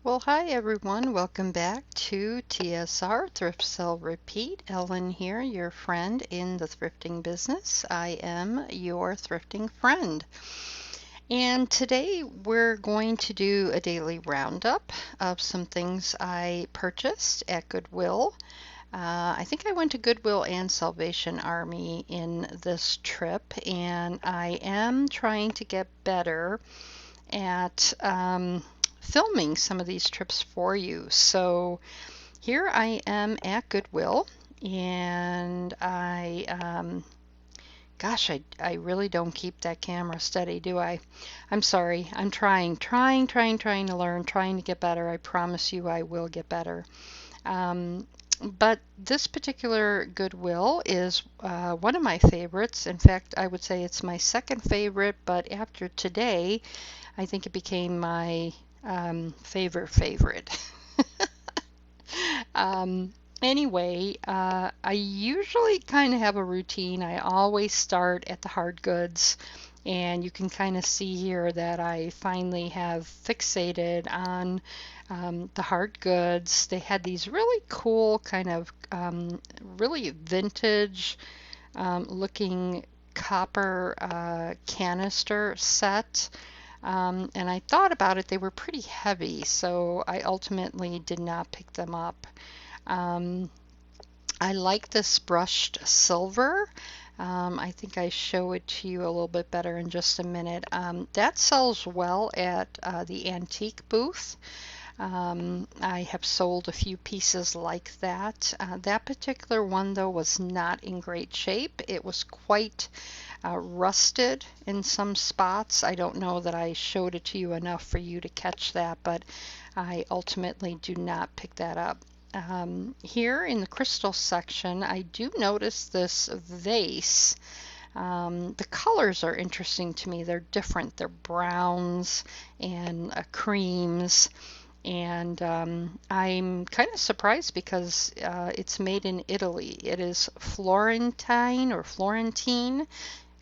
Well, hi everyone. Welcome back to TSR, Thrift Sell Repeat. Ellen here, your friend in the thrifting business. I am your thrifting friend. And today we're going to do a daily roundup of some things I purchased at Goodwill. I think I went to Goodwill and Salvation Army in this trip, and I am trying to get better at filming some of these trips for you. So here I am at Goodwill, and gosh, I really don't keep that camera steady, do I? I'm sorry. I'm trying to learn, trying to get better. I promise you I will get better. But this particular Goodwill is one of my favorites. In fact, I would say it's my second favorite, but after today, I think it became my favorite. Anyway, I usually kind of have a routine. I always start at the hard goods, and you can kind of see here that I finally have fixated on the hard goods. They had these really cool kind of really vintage looking copper canister set. And I thought about it, they were pretty heavy, so I ultimately did not pick them up. Um, I like this brushed silver. I think I show it to you a little bit better in just a minute. That sells well at the antique booth. I have sold a few pieces like that. That particular one, though, was not in great shape. It was quite rusted in some spots. I don't know that I showed it to you enough for you to catch that, but I ultimately do not pick that up. Here in the crystal section, I do notice this vase. The colors are interesting to me. They're different. They're browns and creams. And I'm kind of surprised because it's made in Italy. It is Florentine or Florentine.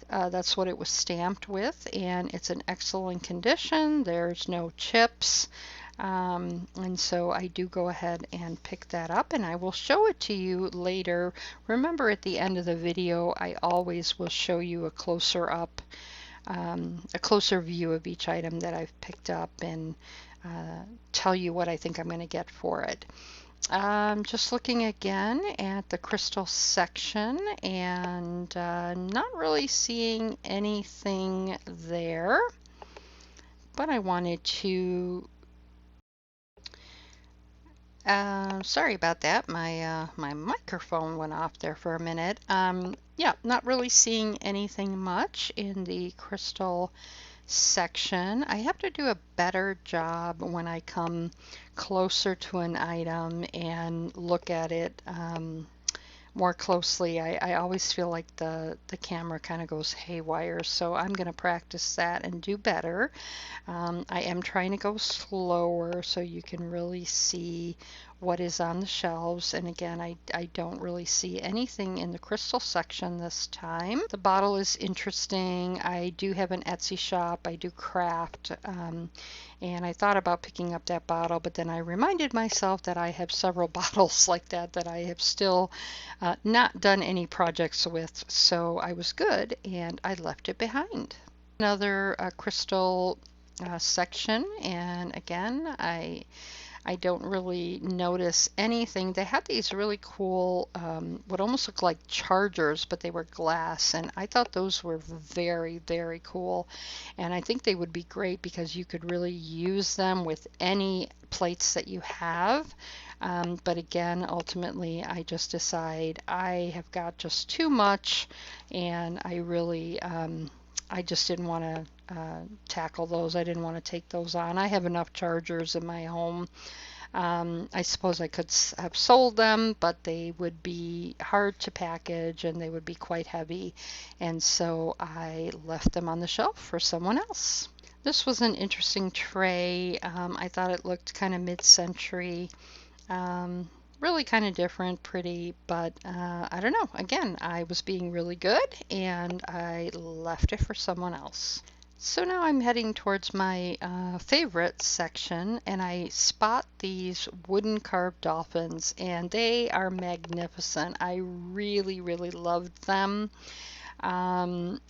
That's what it was stamped with, and it's in excellent condition. There's no chips. And so I do go ahead and pick that up, and I will show it to you later. Remember, at the end of the video, I always will show you a closer view of each item that I've picked up and tell you what I think I'm going to get for it. Just looking again at the crystal section and not really seeing anything there, but I wanted to sorry about that. My microphone went off there for a minute. Yeah, not really seeing anything much in the crystal section. I have to do a better job when I come closer to an item and look at it more closely. I always feel like the camera kind of goes haywire, so I'm going to practice that and do better. I am trying to go slower so you can really see what is on the shelves. And again, I don't really see anything in the crystal section this time. The bottle is interesting. I do have an Etsy shop. I do craft. And I thought about picking up that bottle, but then I reminded myself that I have several bottles like that I have still not done any projects with. So I was good and I left it behind. Another crystal section, and again, I don't really notice anything. They had these really cool what almost look like chargers, but they were glass, and I thought those were very cool, and I think they would be great because you could really use them with any plates that you have. But again, ultimately, I just decide I have got just too much, and I just didn't want to tackle those. I didn't want to take those on. I have enough chargers in my home. I suppose I could have sold them, but they would be hard to package and they would be quite heavy. And so I left them on the shelf for someone else. This was an interesting tray. I thought it looked kind of mid-century. Really kind of different, pretty, but I don't know. Again, I was being really good and I left it for someone else. So now I'm heading towards my favorite section, and I spot these wooden carved dolphins, and they are magnificent. I really, really loved them. Um,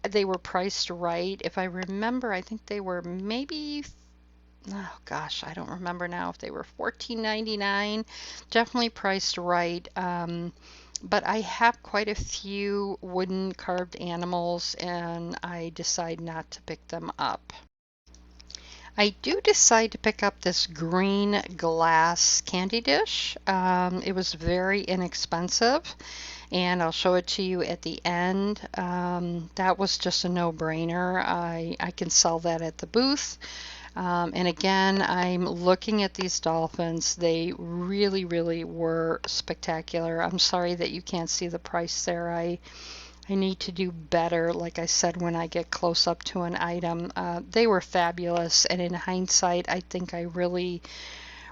they were priced right. If I remember, I think they were maybe, oh gosh, I don't remember now if they were $14.99. Definitely priced right. But I have quite a few wooden carved animals, and I decide not to pick them up. I do decide to pick up this green glass candy dish. It was very inexpensive, and I'll show it to you at the end. That was just a no-brainer. I can sell that at the booth. And again, I'm looking at these dolphins. They really, really were spectacular. I'm sorry that you can't see the price there. I need to do better, like I said, when I get close up to an item. They were fabulous, and in hindsight, I think I really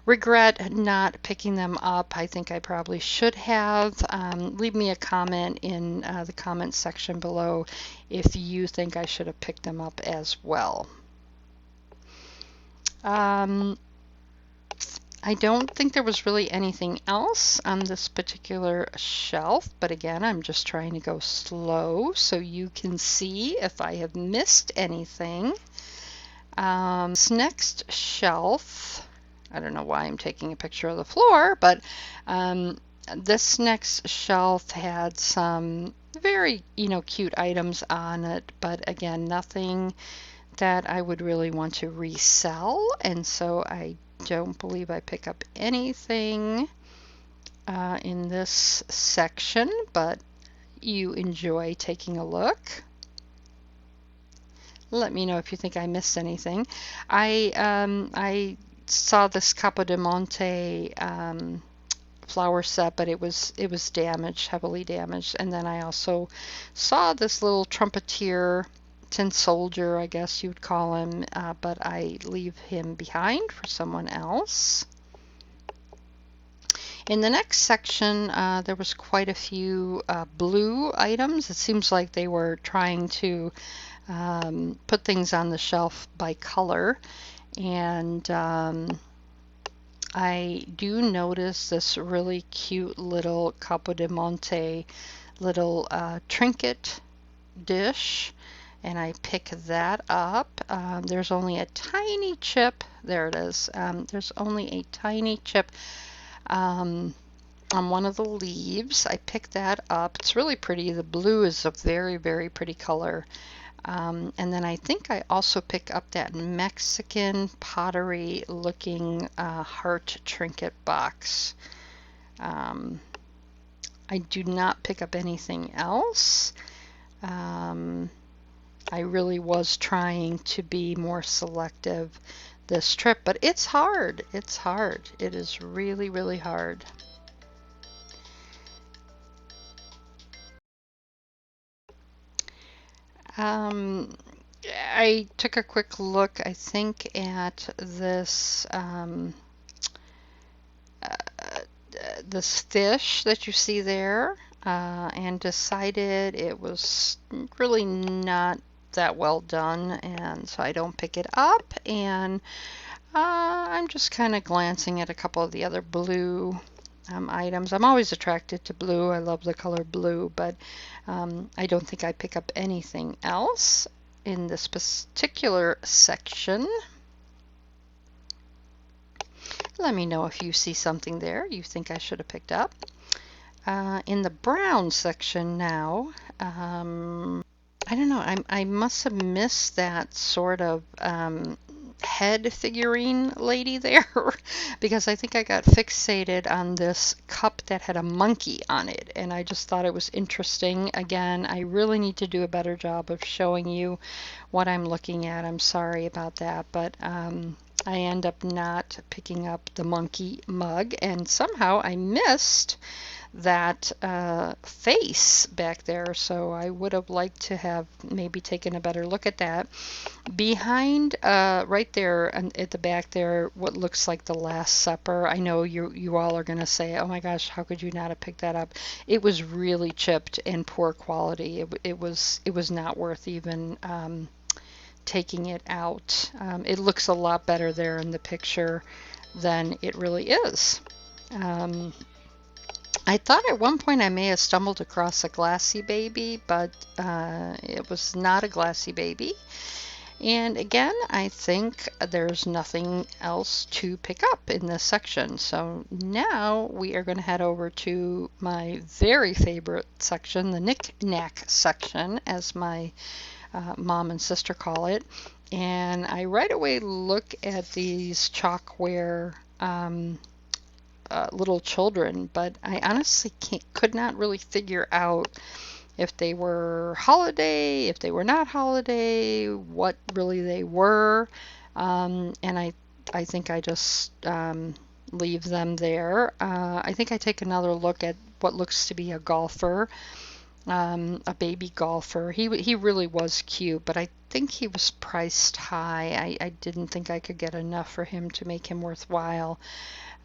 regret not picking them up. I think I probably should have. Leave me a comment in the comment section below if you think I should have picked them up as well. I don't think there was really anything else on this particular shelf, but again, I'm just trying to go slow so you can see if I have missed anything. This next shelf, I don't know why I'm taking a picture of the floor, but this next shelf had some very, cute items on it, but again, nothing that I would really want to resell, and so I don't believe I pick up anything in this section, but you enjoy taking a look. Let me know if you think I missed anything. I saw this Capo di Monte flower set, but it was damaged, heavily damaged, and then I also saw this little trumpeter, tin soldier, I guess you'd call him, but I leave him behind for someone else. In the next section, there was quite a few blue items. It seems like they were trying to put things on the shelf by color, and I do notice this really cute little Capo di Monte little trinket dish, and I pick that up. There's only a tiny chip. There it is. There's only a tiny chip on one of the leaves. I pick that up. It's really pretty. The blue is a very, very pretty color. And then I think I also pick up that Mexican pottery looking heart trinket box. I do not pick up anything else. I really was trying to be more selective this trip, but it's hard. It's hard. It is really, really hard. I took a quick look, I think, at this this fish that you see there, and decided it was really not that well done, and so I don't pick it up, and I'm just kind of glancing at a couple of the other blue items. I'm always attracted to blue. I love the color blue, but I don't think I pick up anything else in this particular section. Let me know if you see something there you think I should have picked up. In the brown section now, I don't know, I must have missed that sort of head figurine lady there because I think I got fixated on this cup that had a monkey on it, and I just thought it was interesting. Again, I really need to do a better job of showing you what I'm looking at. I'm sorry about that, but I end up not picking up the monkey mug, and somehow I missed that face back there, so I would have liked to have maybe taken a better look at that. Behind, right there at the back there, what looks like the Last Supper. I know you all are going to say, oh my gosh, how could you not have picked that up? It was really chipped and poor quality. It was not worth even taking it out. It looks a lot better there in the picture than it really is. I thought at one point I may have stumbled across a glassy baby, but it was not a glassy baby. And again, I think there's nothing else to pick up in this section. So now we are going to head over to my very favorite section, the knick-knack section, as my mom and sister call it. And I right away look at these chalkware little children, but I honestly could not really figure out if they were holiday, if they were not holiday, what really they were. And I think I just leave them there. I think I take another look at what looks to be a golfer, a baby golfer. He really was cute, but I think he was priced high. I didn't think I could get enough for him to make him worthwhile.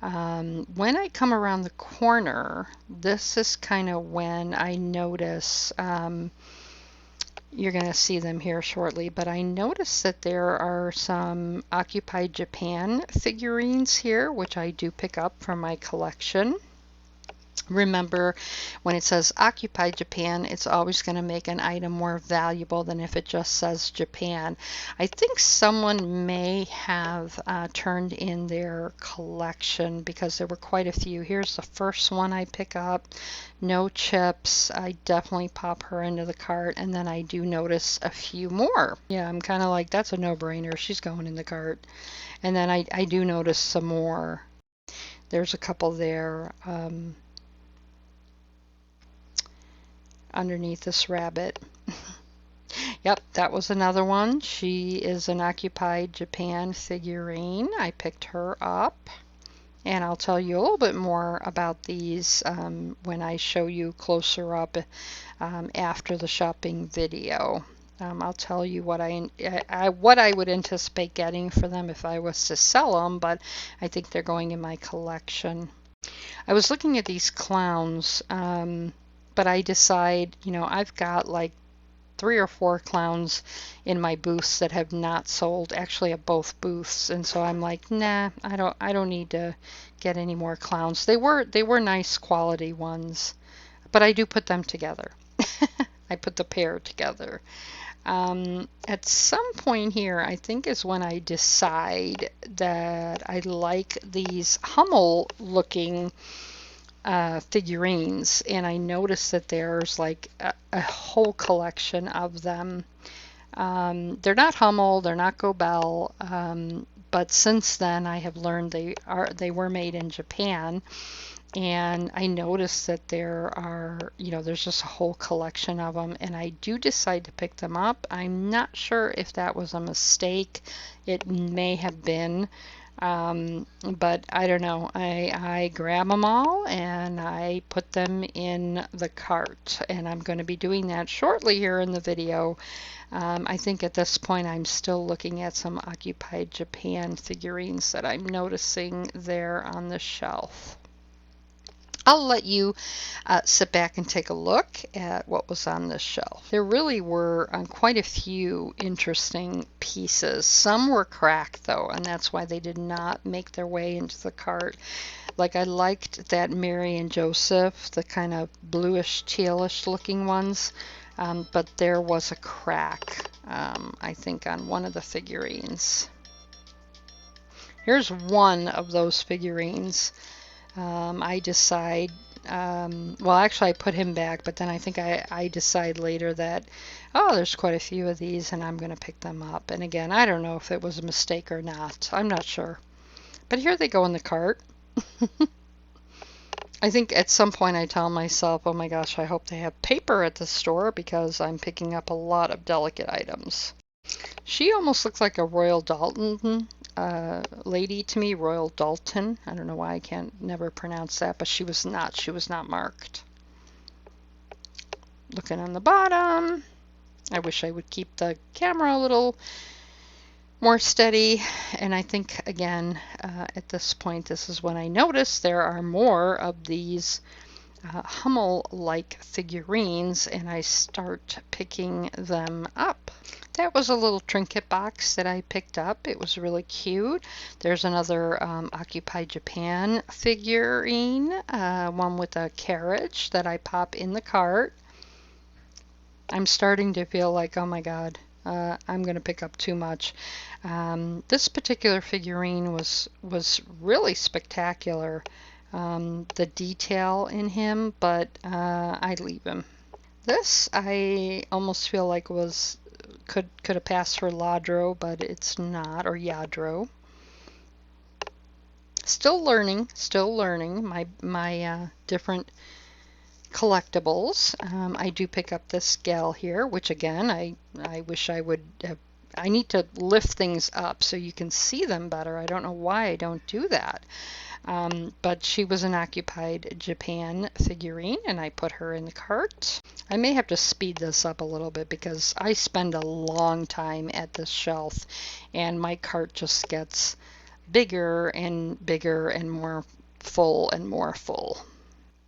When I come around the corner, this is kind of when I notice, you're going to see them here shortly, but I notice that there are some Occupy Japan figurines here, which I do pick up from my collection. Remember, when it says Occupy Japan, it's always going to make an item more valuable than if it just says Japan. I think someone may have turned in their collection because there were quite a few. Here's the first one I pick up. No chips. I definitely pop her into the cart, and then I do notice a few more. Yeah, I'm kind of like, that's a no-brainer. She's going in the cart. And then I do notice some more. There's a couple there. Underneath this rabbit. Yep, that was another one. She is an Occupy Japan figurine. I picked her up, and I'll tell you a little bit more about these when I show you closer up after the shopping video. I'll tell you what I would anticipate getting for them if I was to sell them, but I think they're going in my collection. I was looking at these clowns, but I decide, I've got like 3 or 4 clowns in my booths that have not sold, actually at both booths, and so I'm like, nah, I don't need to get any more clowns. They were nice quality ones, but I do put them together. I put the pair together. At some point here, I think is when I decide that I like these Hummel looking figurines, and I noticed that there's like a whole collection of them. They're not Hummel, they're not Gobel, but since then I have learned they were made in Japan, and I noticed that there's just a whole collection of them, and I do decide to pick them up. I'm not sure if that was a mistake. It may have been. But I don't know. I grab them all and I put them in the cart, and I'm going to be doing that shortly here in the video. I think at this point I'm still looking at some Occupy Japan figurines that I'm noticing there on the shelf. I'll let you sit back and take a look at what was on this shelf. There really were quite a few interesting pieces. Some were cracked though, and that's why they did not make their way into the cart. Like, I liked that Mary and Joseph, the kind of bluish tealish looking ones, but there was a crack, I think, on one of the figurines. Here's one of those figurines. I decide, well, actually I put him back, but then I think I decide later that, oh, there's quite a few of these and I'm going to pick them up. And again, I don't know if it was a mistake or not. I'm not sure. But here they go in the cart. I think at some point I tell myself, oh my gosh, I hope they have paper at the store because I'm picking up a lot of delicate items. She almost looks like a Royal Dalton lady to me, Royal Dalton. I don't know why I can't never pronounce that, but she was not marked. Looking on the bottom, I wish I would keep the camera a little more steady, and I think again at this point this is when I notice there are more of these Hummel-like figurines, and I start picking them up. That was a little trinket box that I picked up. It was really cute. There's another Occupy Japan figurine, one with a carriage that I pop in the cart. I'm starting to feel like, oh my God, I'm going to pick up too much. This particular figurine was really spectacular. The detail in him, but I leave him. This I almost feel like could have passed for Ladro, but it's not, or Yadro. Still learning my different collectibles. I do pick up this gal here, which again I wish I would have. I need to lift things up so you can see them better. I don't know why I don't do that. But she was an Occupied Japan figurine, and I put her in the cart. I may have to speed this up a little bit because I spend a long time at this shelf, and my cart just gets bigger and bigger and more full and more full.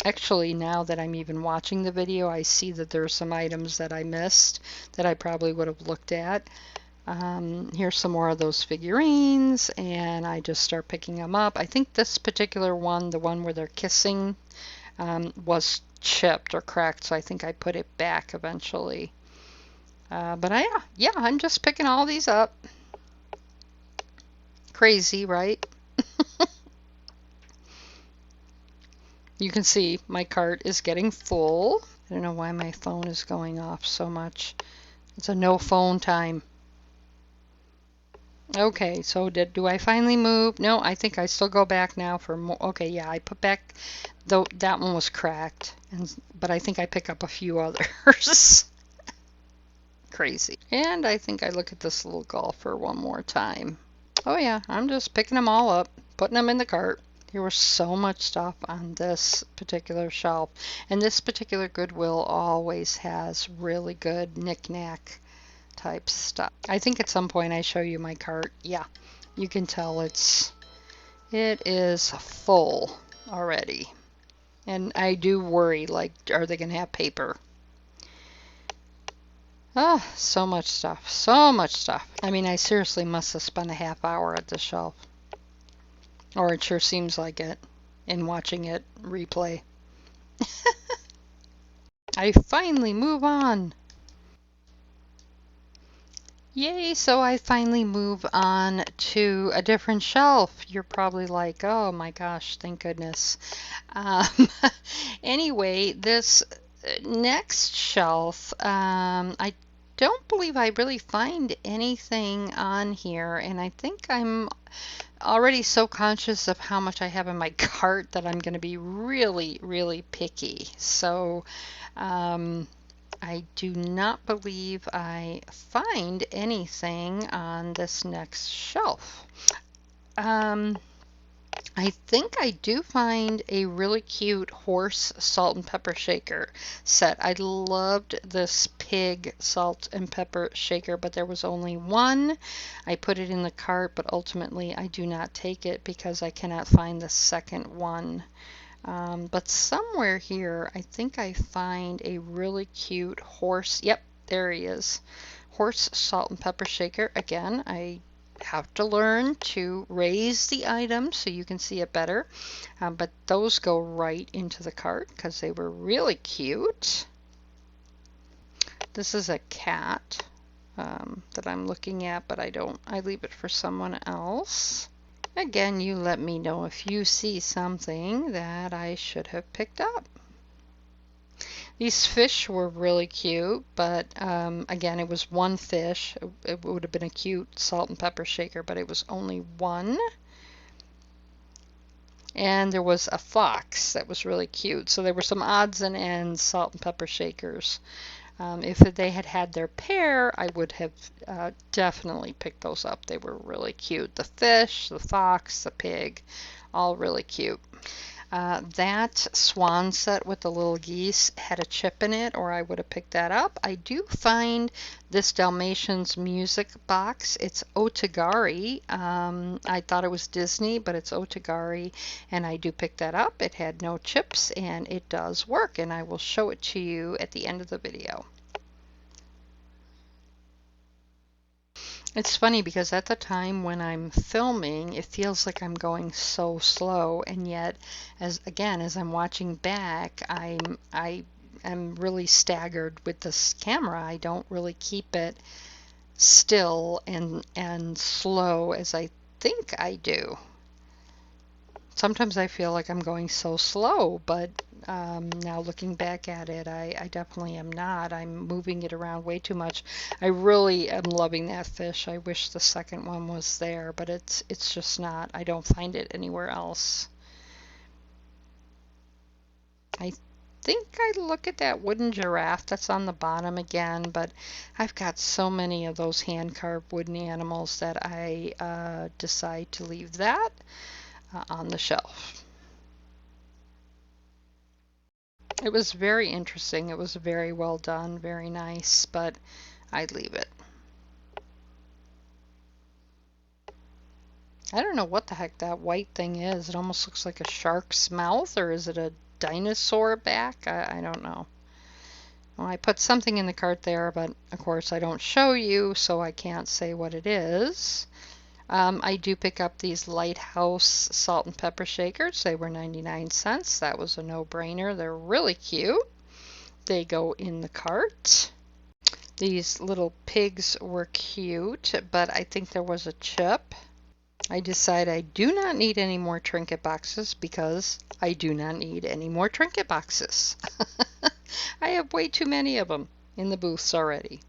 Actually, now that I'm even watching the video, I see that there's some items that I missed that I probably would have looked at. Here's some more of those figurines, and I just start picking them up. I think this particular one, the one where they're kissing, was chipped or cracked, so I think I put it back eventually. But yeah, I'm just picking all these up. Crazy, right? You can see my cart is getting full. I don't know why my phone is going off so much. It's a no phone time. Okay, so do I finally move? No, I think I still go back now for more. Okay, yeah, I put back, though that one was cracked, but I think I pick up a few others. Crazy. And I think I look at this little golfer one more time. Oh yeah, I'm just picking them all up, putting them in the cart. There was so much stuff on this particular shelf, and this particular Goodwill always has really good knick-knack type stuff. I think at some point I show you my cart. Yeah, you can tell it is full already. And I do worry, like, are they going to have paper? Ah, so much stuff. So much stuff. I mean, I seriously must have spent a half hour at the shelf. Or it sure seems like it in watching it replay. I finally move on. Yay, so I finally move on to a different shelf. You're probably like, oh my gosh, thank goodness. Um, anyway, this next shelf, I don't believe I really find anything on here, and I think I'm already so conscious of how much I have in my cart that I'm going to be really, really picky. So, I do not believe I find anything on this next shelf. I think I do find a really cute horse salt and pepper shaker set. I loved this pig salt and pepper shaker, but there was only one. I put it in the cart, but ultimately I do not take it because I cannot find the second one. But somewhere here, I think I find a really cute horse. Yep, there he is. Horse salt and pepper shaker. Again, I have to learn to raise the item so you can see it better. But those go right into the cart because they were really cute. This is a cat that I'm looking at, but I leave it for someone else. Again, you let me know if you see something that I should have picked up. These fish were really cute, but again, it was one fish. It would have been a cute salt and pepper shaker, but it was only one. And there was a fox that was really cute. So there were some odds and ends salt and pepper shakers. If they had had their pair, I would have definitely picked those up. They were really cute. The fish, the fox, the pig, all really cute. That swan set with the little geese had a chip in it, or I would have picked that up. I do find this Dalmatians music box. It's Otagari. I thought it was Disney, but it's Otagari, and I do pick that up. It had no chips, and it does work, and I will show it to you at the end of the video. It's funny because at the time when I'm filming, it feels like I'm going so slow, and yet, as I'm watching back, I am really staggered with this camera. I don't really keep it still and slow as I think I do. Sometimes I feel like I'm going so slow, but now looking back at it, I definitely am not. I'm moving it around way too much. I really am loving that fish. I wish the second one was there, but it's just not. I don't find it anywhere else. I think I look at that wooden giraffe that's on the bottom again, but I've got so many of those hand-carved wooden animals that I decide to leave that on the shelf. It was very interesting. It was very well done, very nice, but I'd leave it. I don't know what the heck that white thing is. It almost looks like a shark's mouth, or is it a dinosaur back? I don't know. Well, I put something in the cart there, but of course I don't show you, so I can't say what it is. I do pick up these Lighthouse salt and pepper shakers. They were 99 cents. That was a no-brainer. They're really cute. They go in the cart. These little pigs were cute, but I think there was a chip. I decide I do not need any more Trinket boxes because I do not need any more Trinket boxes. I have way too many of them in the booths already.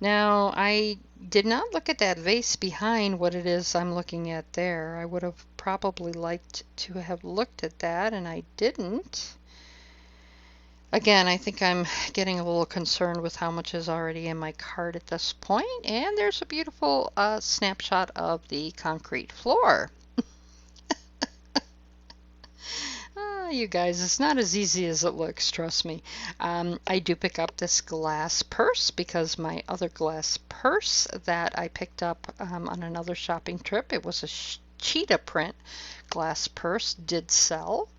Now, I did not look at that vase behind what it is I'm looking at there. I would have probably liked to have looked at that, and I didn't. Again, I think I'm getting a little concerned with how much is already in my cart at this point. And there's a beautiful snapshot of the concrete floor. You guys, it's not as easy as it looks, trust me. I do pick up this glass purse because my other glass purse that I picked up on another shopping trip, it was a cheetah print glass purse, did sell.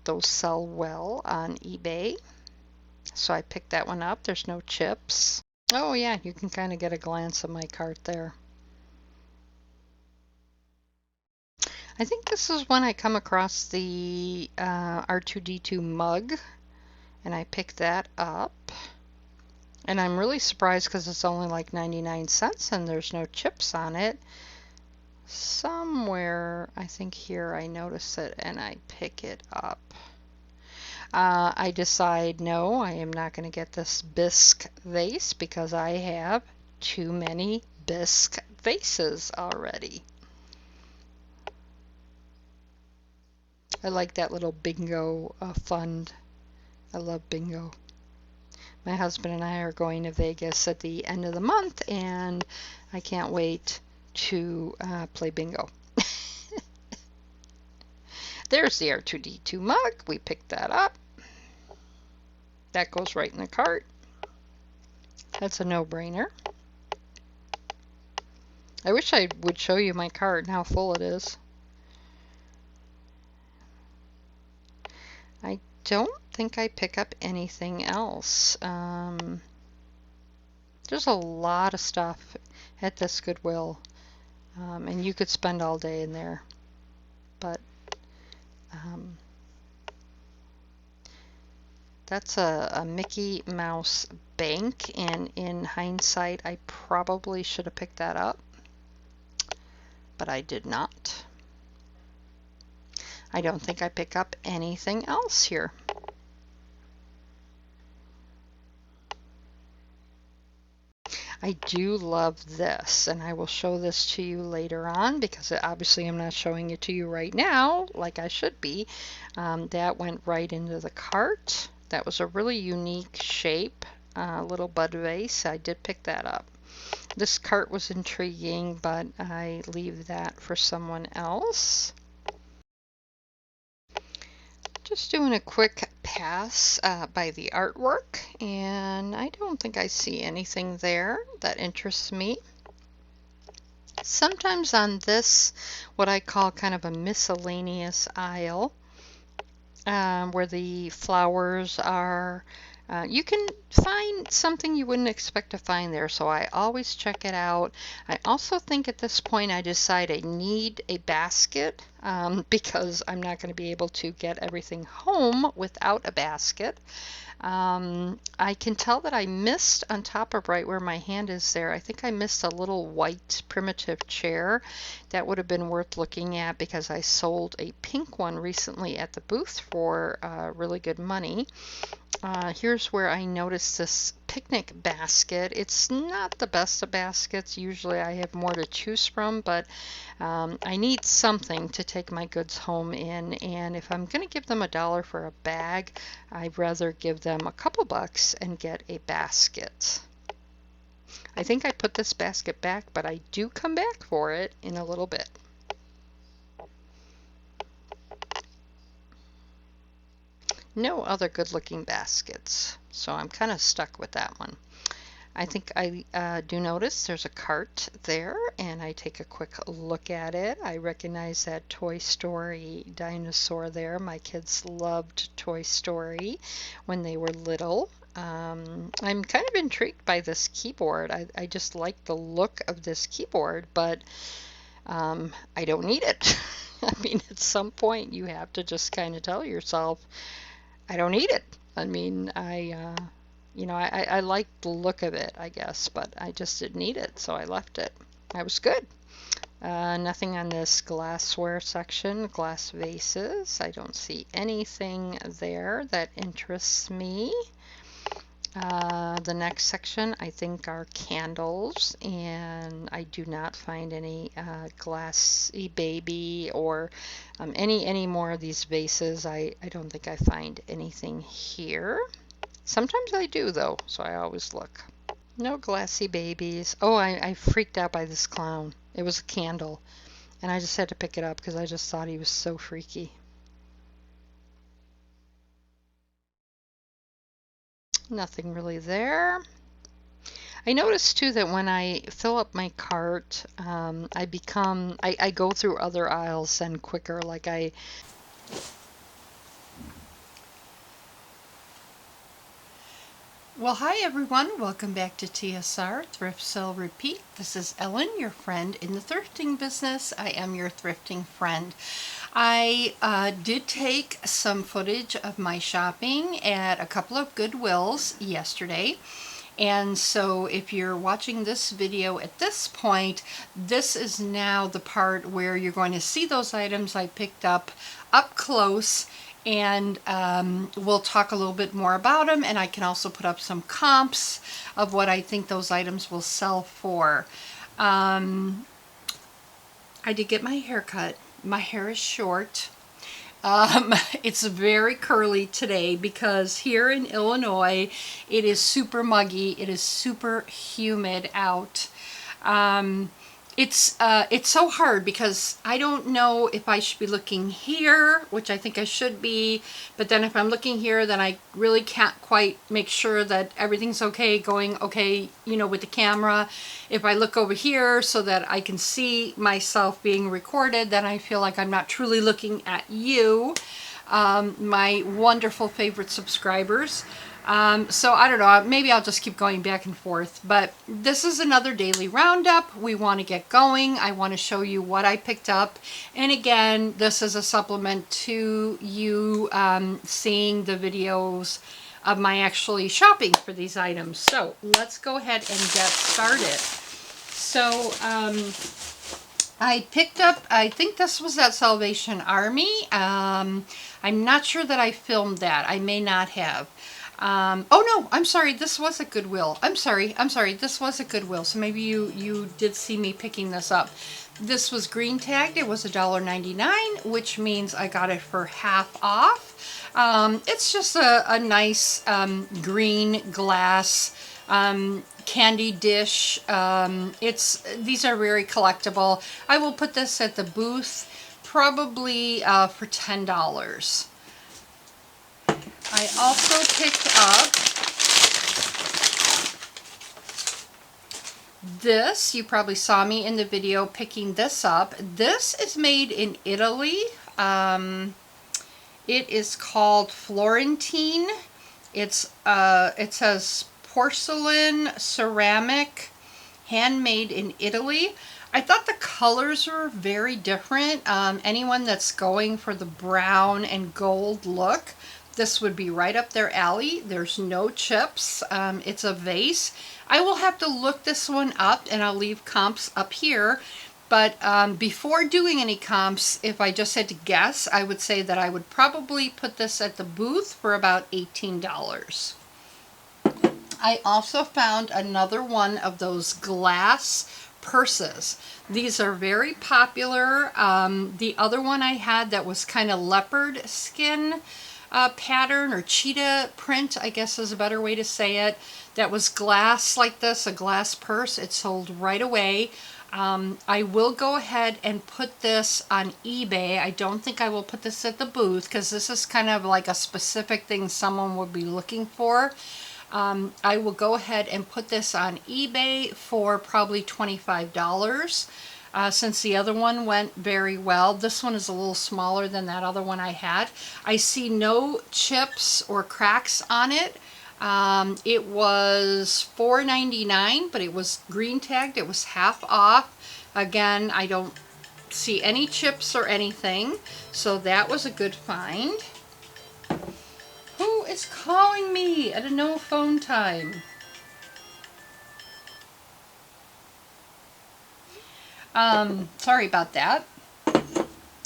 Those sell well on eBay. So I picked that one up. There's no chips. Oh yeah, you can kind of get a glance of my cart there. I think this is when I come across the R2d2 Mug, and I picked that up. And I'm really surprised because it's only like 99 cents and there's no chips on it. Somewhere, I think here, I notice it and I pick it up. I decide, no, I am not going to get this bisque vase because I have too many bisque vases already. I like that little bingo fund. I love bingo. My husband and I are going to Vegas at the end of the month, and I can't wait to play bingo. There's the R2d2 mug. We picked that up. That goes right in the cart. That's a no-brainer. I wish I would show you my cart and how full it is. I don't think I pick up anything else. There's a lot of stuff at this Goodwill, and you could spend all day in there. But that's a Mickey Mouse bank, and in hindsight, I probably should have picked that up, but I did not. I don't think I pick up anything else here. I do love this, and I will show this to you later on because obviously I'm not showing it to you right now like I should be. That went right into the cart. That was a really unique shape, little bud vase. I did pick that up. This cart was intriguing, but I leave that for someone else. Just doing a quick pass by the artwork, and I don't think I see anything there that interests me. Sometimes on this, what I call kind of a miscellaneous aisle, where the flowers are, you can find something you wouldn't expect to find there, so I always check it out. I also think at this point I decide I need a basket, because I'm not going to be able to get everything home without a basket. I can tell that I missed on top of right where my hand is there. I think I missed a little white primitive chair that would have been worth looking at, because I sold a pink one recently at the booth for really good money. Here's where I noticed this picnic basket. It's not the best of baskets. Usually I have more to choose from, but I need something to take my goods home in, and if I'm going to give them $1 for a bag, I'd rather give them a couple bucks and get a basket. I think I put this basket back, but I do come back for it in a little bit. No other good looking baskets, so I'm kind of stuck with that one. I think I do notice there's a cart there, and I take a quick look at it. I recognize that Toy Story dinosaur there. My kids loved Toy Story when they were little. I'm kind of intrigued by this keyboard. I just like the look of this keyboard, but I don't need it. I mean, at some point you have to just kind of tell yourself, I don't need it. I mean, I like the look of it, I guess, but I just didn't need it, so I left it. I was good. Nothing on this glassware section, glass vases. I don't see anything there that interests me. The next section, I think, are candles, and I do not find any glassy baby or any more of these vases. I don't think I find anything here. Sometimes I do, though, so I always look. No glassy babies. Oh, I freaked out by this clown. It was a candle, and I just had to pick it up because I just thought he was so freaky. Nothing really there. I noticed too that when I fill up my cart, I go through other aisles then quicker. Well, hi everyone. Welcome back to TSR, Thrift Sell Repeat. This is Ellen, your friend in the thrifting business. I am your thrifting friend. I did take some footage of my shopping at a couple of Goodwills yesterday. And so if you're watching this video at this point, this is now the part where you're going to see those items I picked up close, and we'll talk a little bit more about them, and I can also put up some comps of what I think those items will sell for. I did get my hair cut. My hair is short. It's very curly today because here in Illinois it is super muggy. It is super humid out. It's so hard because I don't know if I should be looking here, which I think I should be, but then if I'm looking here, then I really can't quite make sure that everything's okay, going okay, with the camera. If I look over here so that I can see myself being recorded, then I feel like I'm not truly looking at you, my wonderful favorite subscribers. So I don't know, maybe I'll just keep going back and forth, but this is another daily roundup. We want to get going. I want to show you what I picked up. And again, this is a supplement to you seeing the videos of my actually shopping for these items. So let's go ahead and get started. So I picked up, I think this was at Salvation Army. I'm not sure that I filmed that. I may not have. Oh no, I'm sorry, this was a Goodwill. I'm sorry, this was a Goodwill, so maybe you did see me picking this up. This was green tagged. It was $1.99, which means I got it for half off. It's just a nice green glass candy dish. These are very collectible. I will put this at the booth probably for $10. I also picked up this. You probably saw me in the video picking this up. This is made in Italy. It is called Florentine. It says porcelain, ceramic, handmade in Italy. I thought the colors were very different. Anyone that's going for the brown and gold look, this would be right up their alley. There's no chips. It's a vase. I will have to look this one up, and I'll leave comps up here. But before doing any comps, if I just had to guess, I would say that I would probably put this at the booth for about $18. I also found another one of those glass purses. These are very popular. The other one I had that was kind of leopard skin pattern, or cheetah print, I guess is a better way to say it, that was glass like this, a glass purse. It sold right away. I will go ahead and put this on eBay. I don't think I will put this at the booth because this is kind of like a specific thing someone would be looking for. I will go ahead and put this on eBay for probably $25. Since the other one went very well. This one is a little smaller than that other one I had. I see no chips or cracks on it. It was $4.99, but it was green tagged. It was half off. Again, I don't see any chips or anything, so that was a good find. Who is calling me at a no phone time? Sorry about that.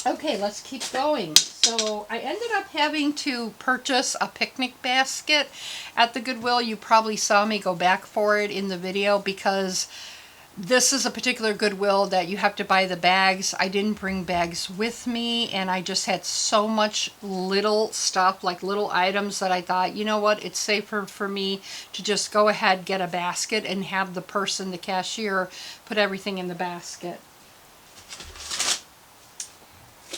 Okay, let's keep going. So I ended up having to purchase a picnic basket at the Goodwill. You probably saw me go back for it in the video because this is a particular Goodwill that you have to buy the bags. I didn't bring bags with me, and I just had so much little stuff, like little items, that I thought, you know what, it's safer for me to just go ahead, get a basket, and have the person, the cashier, put everything in the basket.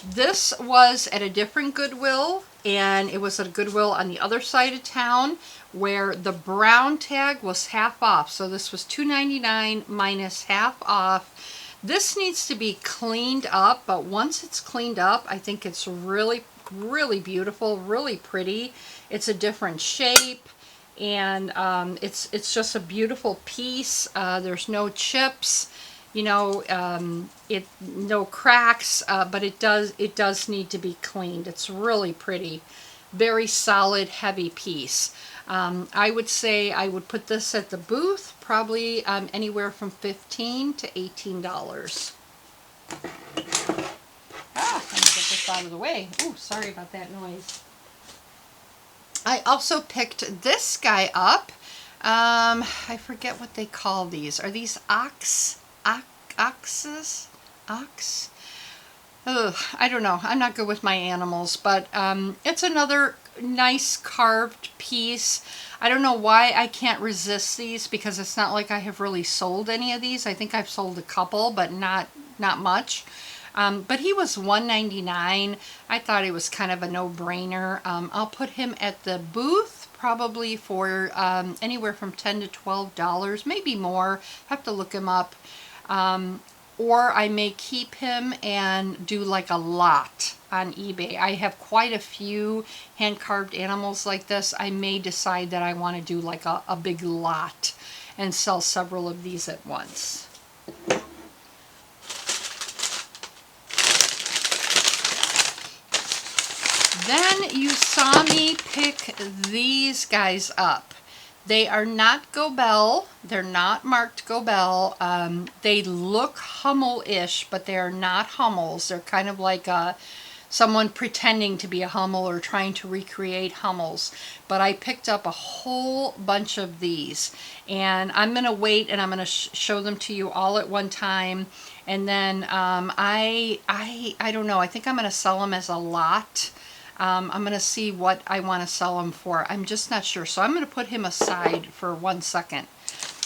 This was at a different Goodwill, and it was at a Goodwill on the other side of town where the brown tag was half off. So this was $2.99 minus half off. This needs to be cleaned up, but once it's cleaned up, I think it's really, really beautiful, really pretty. It's a different shape, and it's just a beautiful piece. There's no chips. You know, no cracks, but it does need to be cleaned. It's really pretty, very solid, heavy piece. I would say I would put this at the booth, probably anywhere from $15 to $18. Let me get this out of the way. Ooh, sorry about that noise. I also picked this guy up. I forget what they call these. Are these oxes? Ugh, I don't know. I'm not good with my animals, but it's another nice carved piece. I don't know why I can't resist these, because it's not like I have really sold any of these. I think I've sold a couple, but not much. But he was $1.99. I thought it was kind of a no-brainer. I'll put him at the booth probably for anywhere from $10 to $12, maybe more. Have to look him up. Or I may keep him and do like a lot on eBay. I have quite a few hand-carved animals like this. I may decide that I want to do like a big lot and sell several of these at once. Then you saw me pick these guys up. They are not Gobel. They're not marked Gobel. They look Hummel-ish, but they are not Hummels. They're kind of like someone pretending to be a Hummel or trying to recreate Hummels. But I picked up a whole bunch of these, and I'm going to wait, and I'm going to show them to you all at one time. And then I don't know. I think I'm going to sell them as a lot. I'm going to see what I want to sell him for. I'm just not sure. So I'm going to put him aside for 1 second.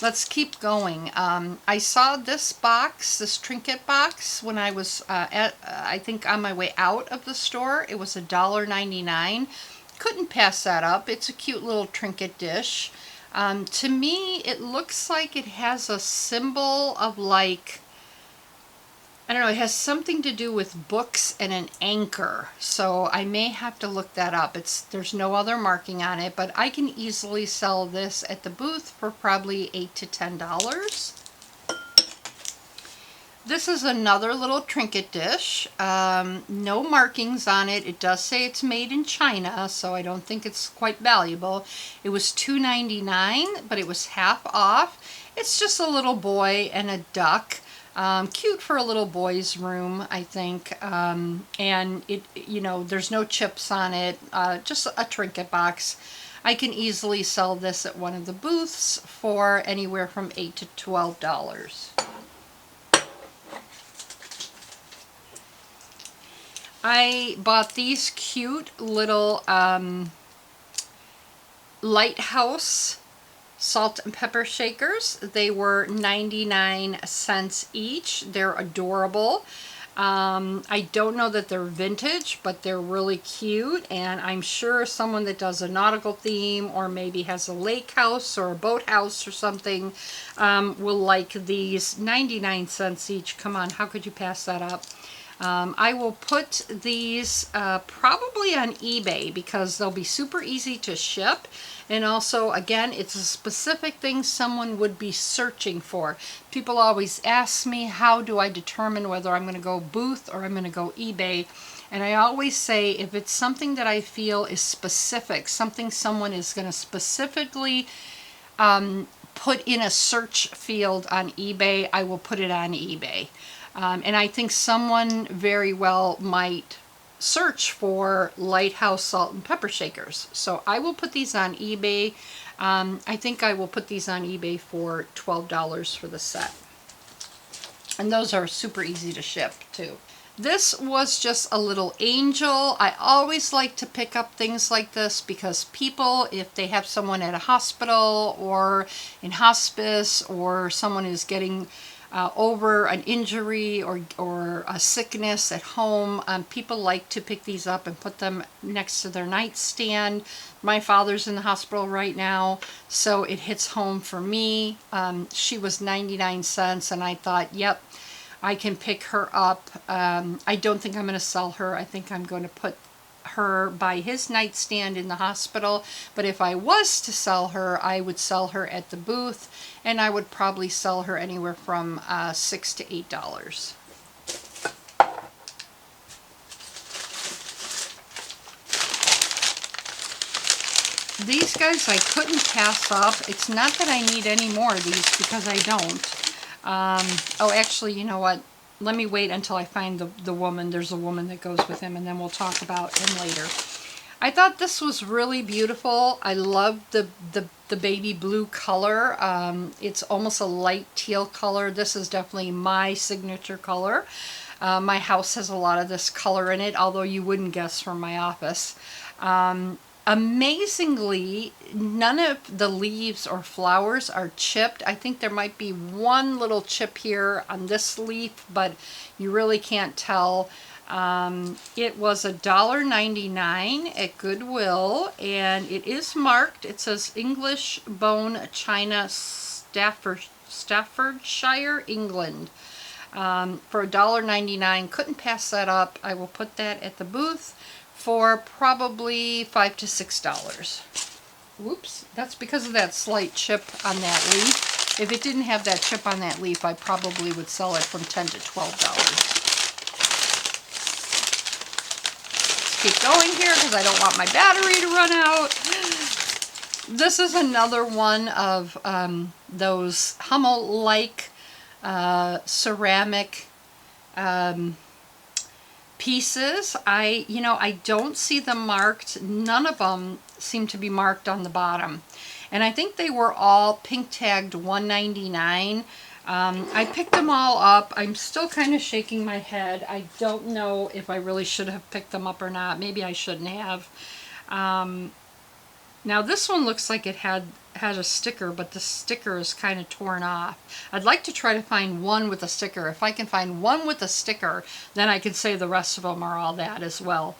Let's keep going. I saw this box, this Trinket box, when I was I think on my way out of the store. It was $1.99. couldn't pass that up. It's a cute little trinket dish. To me, it looks like it has a symbol of like, I don't know, it has something to do with books and an anchor. So I may have to look that up. There's no other marking on it, but I can easily sell this at the booth for probably $8 to $10. This is another little trinket dish. No markings on it. It does say it's made in China, so I don't think it's quite valuable. It was $2.99, but it was half off. It's just a little boy and a duck. Cute for a little boy's room, I think. And it, you know, there's no chips on it. Just a trinket box. I can easily sell this at one of the booths for anywhere from $8 to $12. I bought these cute little Lighthouse salt and pepper shakers. They were 99 cents each. They're adorable. I don't know that they're vintage, but they're really cute, and I'm sure someone that does a nautical theme or maybe has a lake house or a boat house or something will like these. 99 cents each. Come on, how could you pass that up? I will put these probably on eBay because they'll be super easy to ship. And also, again, it's a specific thing someone would be searching for. People always ask me, how do I determine whether I'm going to go booth or I'm going to go eBay? And I always say, if it's something that I feel is specific, something someone is going to specifically put in a search field on eBay, I will put it on eBay. And I think someone very well might search for Lighthouse salt and pepper shakers. So I will put these on eBay. I think I will put these on eBay for $12 for the set. And those are super easy to ship too. This was just a little angel. I always like to pick up things like this because people, if they have someone at a hospital or in hospice, or someone is getting over an injury or a sickness at home, people like to pick these up and put them next to their nightstand. My father's in the hospital right now, so it hits home for me. She was 99 cents, and I thought, yep, I can pick her up. I don't think I'm going to sell her. I think I'm going to put her by his nightstand in the hospital. But if I was to sell her, I would sell her at the booth, and I would probably sell her anywhere from $6 to $8. These guys I couldn't pass up. It's not that I need any more of these, because I don't. Oh, actually, you know what? Let me wait until I find the woman. There's a woman that goes with him, and then we'll talk about him later. I thought this was really beautiful. I love the baby blue color. It's almost a light teal color. This is definitely my signature color. My house has a lot of this color in it, although you wouldn't guess from my office. Amazingly, none of the leaves or flowers are chipped. I think there might be one little chip here on this leaf, but you really can't tell. It was $1.99 at Goodwill, and it is marked. It says English Bone China, Staffordshire, England. For $1.99, couldn't pass that up. I will put that at the booth for probably $5 to $6. Whoops, that's because of that slight chip on that leaf. If it didn't have that chip on that leaf, I probably would sell it from $10 to $12. Let's keep going here because I don't want my battery to run out. This is another one of those Hummel-like ceramic pieces. I don't see them marked. None of them seem to be marked on the bottom, and I think they were all pink tagged $1.99. I picked them all up. I'm still kind of shaking my head. I don't know if I really should have picked them up or not. Maybe I shouldn't have. Now this one looks like it had a sticker, but the sticker is kind of torn off. I'd like to try to find one with a sticker. If I can find one with a sticker, then I can say the rest of them are all that as well.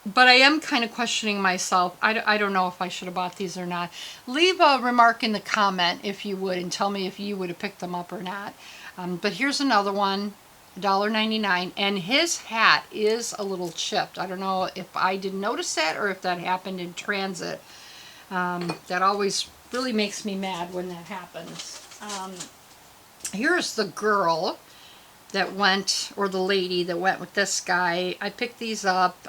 But I am kind of questioning myself. I don't know if I should have bought these or not. Leave a remark in the comment if you would, and tell me if you would have picked them up or not. But here's another one, $1.99, and his hat is a little chipped. I don't know if I didn't notice that or if that happened in transit. That always really makes me mad when that happens. Here's the girl that went, or the lady that went with this guy. I picked these up.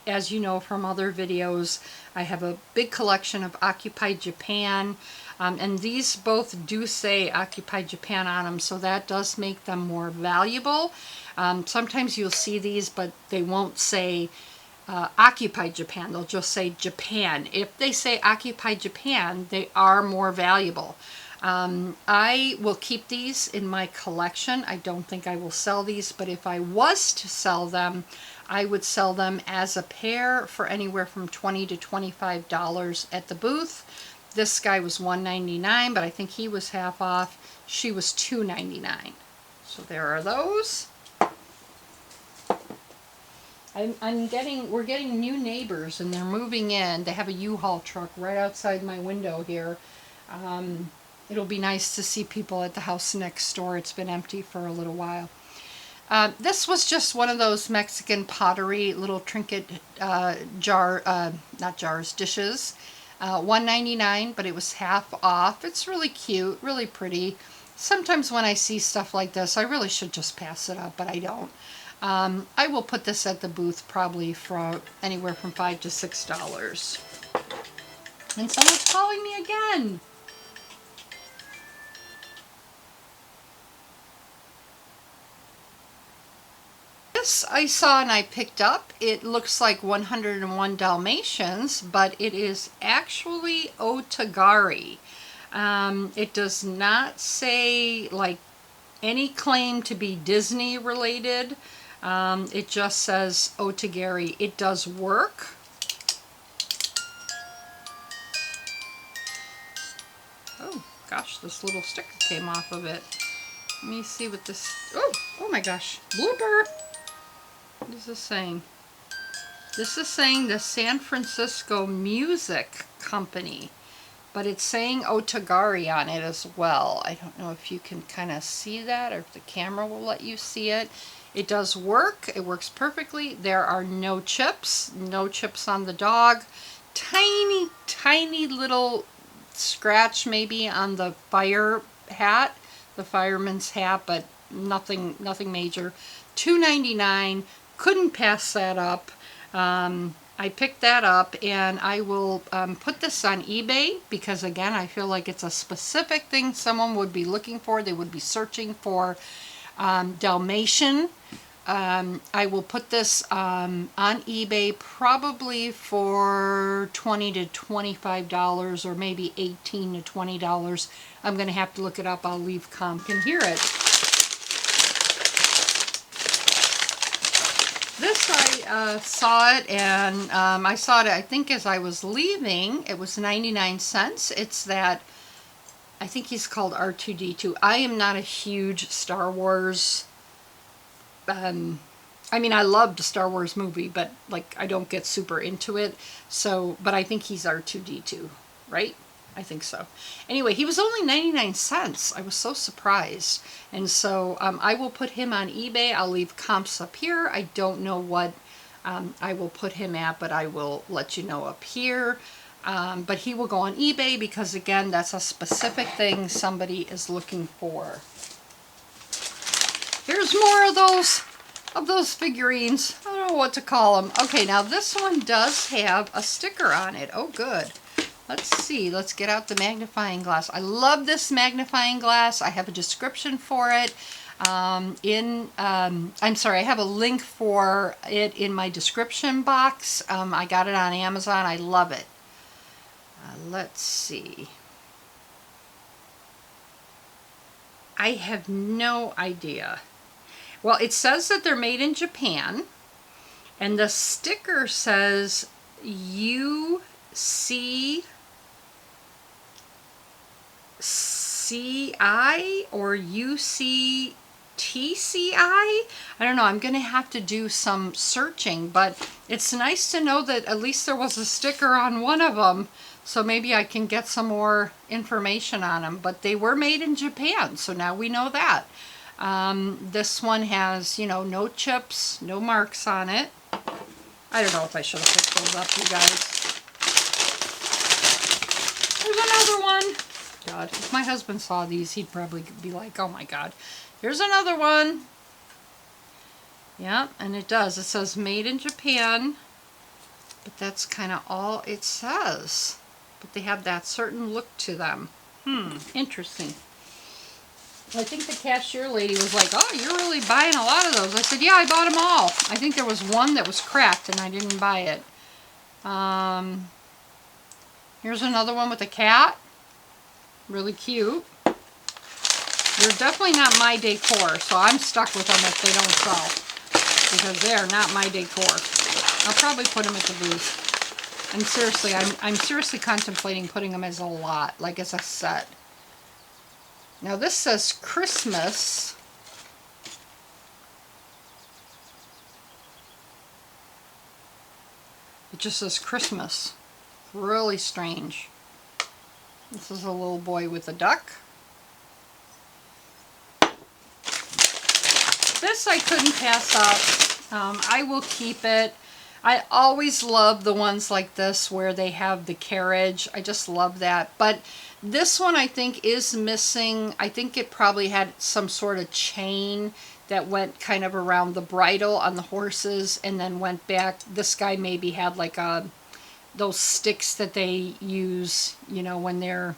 As you know from other videos, I have a big collection of Occupy Japan, and these both do say Occupy Japan on them, so that does make them more valuable. Sometimes you'll see these, but they won't say Occupy Japan. They'll just say Japan. If they say Occupy Japan, they are more valuable. I will keep these in my collection. I don't think I will sell these, but if I was to sell them, I would sell them as a pair for anywhere from $20 to $25 at the booth. This guy was $1.99, but I think he was half off. She was $2.99. So there are those. We're getting new neighbors, and they're moving in. They have a U-Haul truck right outside my window here. It'll be nice to see people at the house next door. It's been empty for a little while. This was just one of those Mexican pottery little trinket dishes. $1.99, but it was half off. It's really cute, really pretty. Sometimes when I see stuff like this, I really should just pass it up, but I don't. I will put this at the booth probably for anywhere from $5 to $6. And someone's calling me again. This I saw and I picked up. It looks like 101 Dalmatians, but it is actually Otagari. It does not say like any claim to be Disney related. It just says Otagari. It does work. Oh gosh, this little sticker came off of it. Let me see what this... Oh my gosh, blooper! What is this saying? This is saying the San Francisco Music Company, but it's saying Otagari on it as well. I don't know if you can kind of see that or if the camera will let you see it. It does work. It works perfectly. There are no chips on the dog. Tiny, tiny little scratch maybe on the fire hat, the fireman's hat, but nothing major. $2.99. Couldn't pass that up. I picked that up, and I will put this on eBay because, again, I feel like it's a specific thing someone would be looking for. They would be searching for Dalmatian. I will put this on eBay probably for $20 to $25 or maybe $18 to $20. I'm going to have to look it up. I'll leave comp. You can hear it. This I saw it, and I saw it, I think, as I was leaving. It was 99 cents. It's that, I think he's called R2d2. I am not a huge Star Wars, I mean, I loved the Star Wars movie, but, like, I don't get super into it. So, but I think he's R2d2, right? I think so. Anyway, he was only 99 cents. I was so surprised. And so I will put him on eBay. I'll leave comps up here. I don't know what I will put him at, but I will let you know up here. But he will go on eBay because, again, that's a specific thing somebody is looking for. Here's more of those figurines. I don't know what to call them. Okay, now this one does have a sticker on it. Oh, good. Let's see. Let's get out the magnifying glass. I love this magnifying glass. I have a description for it. I'm sorry, I have a link for it in my description box. I got it on Amazon. I love it. Let's see. I have no idea. Well, it says that they're made in Japan, and the sticker says UCI or UCI TCI? I don't know. I'm going to have to do some searching, but it's nice to know that at least there was a sticker on one of them, so maybe I can get some more information on them. But they were made in Japan, so now we know that. This one has, you know, no chips, no marks on it. I don't know if I should have picked those up, you guys. There's another one. God, if my husband saw these, he'd probably be like, oh my God. Here's another one. Yeah, and it does. It says made in Japan, but that's kind of all it says. But they have that certain look to them. Interesting. I think the cashier lady was like, oh, you're really buying a lot of those. I said, yeah, I bought them all. I think there was one that was cracked and I didn't buy it. Here's another one with a cat. Really cute. They're definitely not my decor, so I'm stuck with them if they don't sell, because they're not my decor. I'll probably put them at the booth. And seriously, I'm seriously contemplating putting them as a lot, like as a set. Now this says Christmas. It just says Christmas. Really strange. This is a little boy with a duck. This I couldn't pass up. I will keep it. I always love the ones like this where they have the carriage. I just love that. But this one I think is missing. I think it probably had some sort of chain that went kind of around the bridle on the horses and then went back. This guy maybe had like those sticks that they use, you know, when they're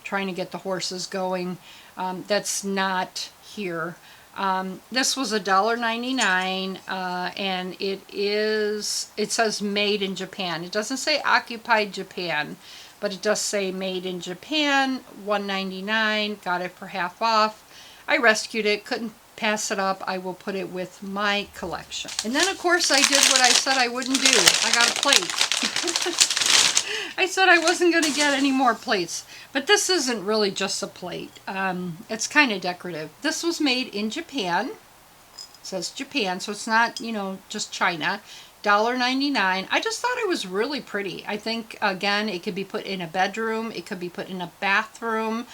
trying to get the horses going. That's not here. This was $1.99, and it says made in Japan. It doesn't say occupied Japan, but it does say made in Japan, $1.99, got it for half off. I rescued it, couldn't pass it up. I will put it with my collection. And then of course I did what I said I wouldn't do. I got a plate. I said I wasn't going to get any more plates. But this isn't really just a plate. It's kind of decorative. This was made in Japan. It says Japan, so it's not, you know, just China. $1.99. I just thought it was really pretty. I think, again, it could be put in a bedroom. It could be put in a bathroom.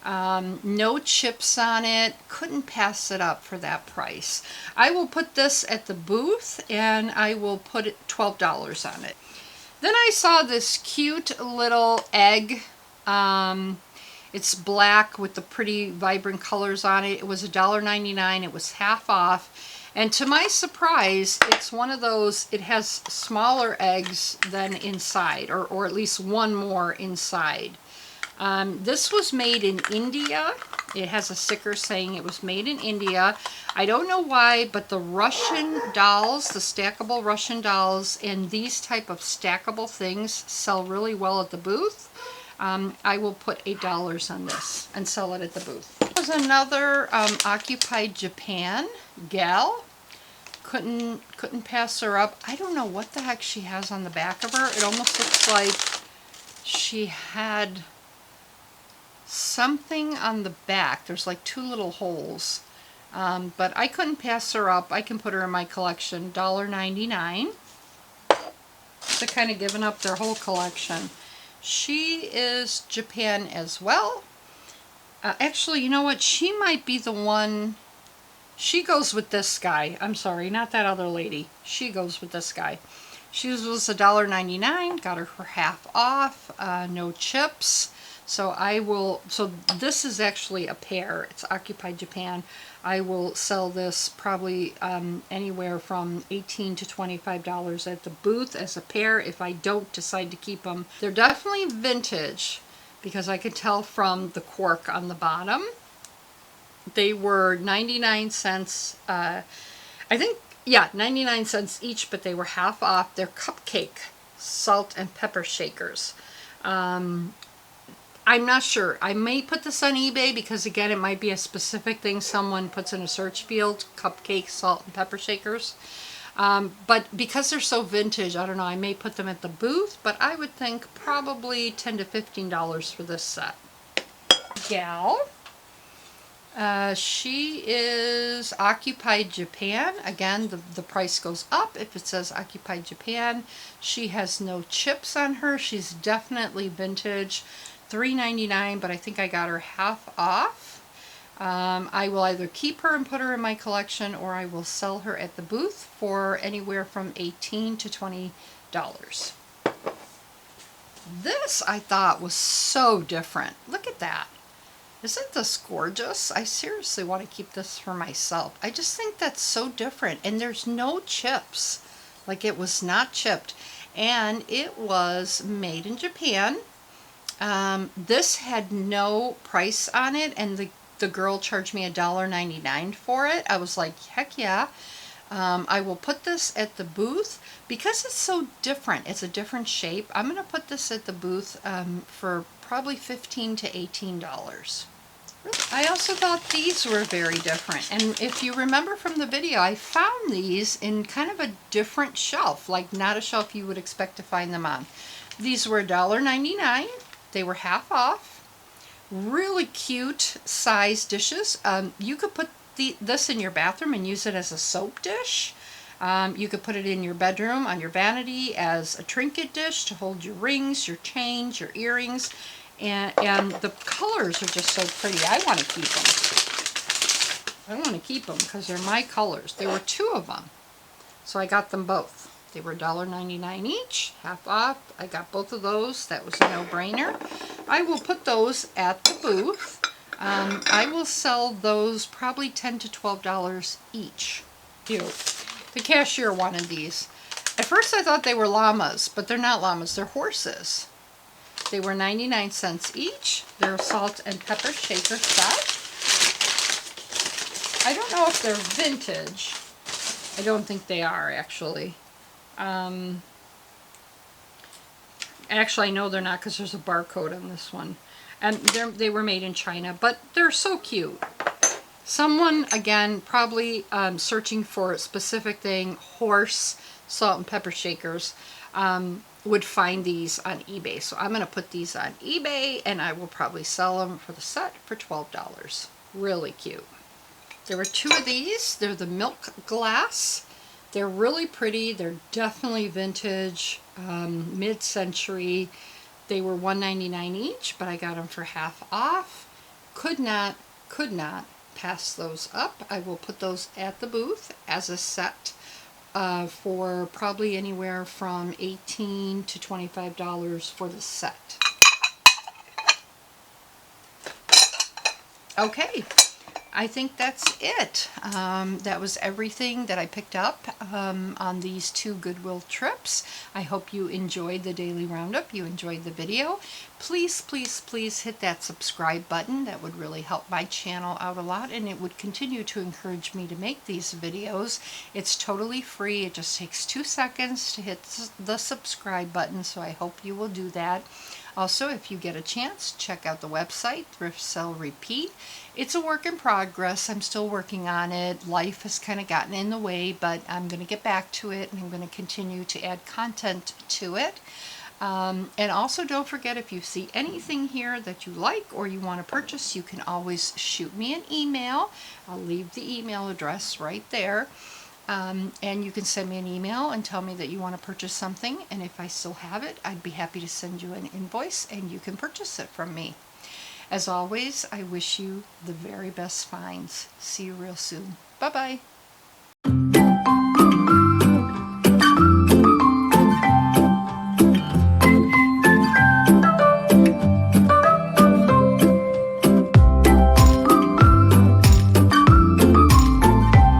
No chips on it. Couldn't pass it up for that price. I will put this at the booth, and I will put $12 on it. Then I saw this cute little egg. It's black with the pretty vibrant colors on it. It was $1.99. It was half off. And to my surprise, it's one of those, it has smaller eggs than inside, or at least one more inside. This was made in India. It has a sticker saying it was made in India. I don't know why, but the Russian dolls, the stackable Russian dolls, and these type of stackable things sell really well at the booth. I will put $8 on this and sell it at the booth. There's another Occupied Japan gal. Couldn't pass her up. I don't know what the heck she has on the back of her. It almost looks like she had something on the back. There's like two little holes. But I couldn't pass her up. I can put her in my collection. $1.99. They're kind of giving up their whole collection. She is Japan as well. Actually, you know what? She might be the one. She goes with this guy. I'm sorry, not that other lady. She goes with this guy. She was $1.99. Got her for half off. No chips. So so this is actually a pair. It's Occupied Japan. I will sell this probably anywhere from $18 to $25 at the booth as a pair if I don't decide to keep them. They're definitely vintage because I could tell from the cork on the bottom. They were 99 cents, I think, yeah, 99 cents each, but they were half off. They're Cupcake salt and pepper shakers. I'm not sure. I may put this on eBay because, again, it might be a specific thing someone puts in a search field, Cupcake, salt, and pepper shakers. But because they're so vintage, I don't know, I may put them at the booth, but I would think probably $10 to $15 for this set. Gal. She is Occupied Japan. Again, the price goes up if it says Occupied Japan. She has no chips on her. She's definitely vintage. $3.99, but I think I got her half off. I will either keep her and put her in my collection, or I will sell her at the booth for anywhere from $18 to $20. This I thought was so different. Look at that. Isn't this gorgeous? I seriously want to keep this for myself. I just think that's so different. And there's no chips. Like, it was not chipped. And it was made in Japan. This had no price on it, and the girl charged me $1.99 for it. I was like, heck yeah. I will put this at the booth because it's so different. It's a different shape. I'm going to put this at the booth for probably $15 to $18. I also thought these were very different. And if you remember from the video, I found these in kind of a different shelf, like not a shelf you would expect to find them on. These were $1.99. They were half off. Really cute size dishes. You could put this in your bathroom and use it as a soap dish. You could put it in your bedroom on your vanity as a trinket dish to hold your rings, your chains, your earrings. And the colors are just so pretty. I want to keep them. I want to keep them because they're my colors. There were 2 of them, so I got them both. They were $1.99 each, half off. I got both of those. That was a no-brainer. I will put those at the booth. I will sell those probably $10 to $12 each. The cashier wanted these. At first I thought they were llamas, but they're not llamas. They're horses. They were 99 cents each. They're a salt and pepper shaker set. I don't know if they're vintage. I don't think they are, actually. Actually, I know they're not because there's a barcode on this one. And they were made in China, but they're so cute. Someone, again, probably searching for a specific thing, horse salt and pepper shakers, would find these on eBay. So I'm going to put these on eBay, and I will probably sell them for the set for $12. Really cute. There were 2 of these. They're the milk glass. They're really pretty. They're definitely vintage, mid-century. They were $1.99 each, but I got them for half off. Could not pass those up. I will put those at the booth as a set for probably anywhere from $18 to $25 for the set. Okay. I think that's it. That was everything that I picked up on these 2 Goodwill trips. I hope you enjoyed the daily roundup. You enjoyed the video. Please, please, please hit that subscribe button. That would really help my channel out a lot, and it would continue to encourage me to make these videos. It's totally free. It just takes 2 seconds to hit the subscribe button, so I hope you will do that. Also, if you get a chance, check out the website, Thrift Sell Repeat. It's a work in progress. I'm still working on it. Life has kind of gotten in the way, but I'm going to get back to it, and I'm going to continue to add content to it. And also, don't forget, if you see anything here that you like or you want to purchase, you can always shoot me an email. I'll leave the email address right there. And you can send me an email and tell me that you want to purchase something, and if I still have it, I'd be happy to send you an invoice and you can purchase it from me. As always, I wish you the very best finds. See you real soon. Bye-bye.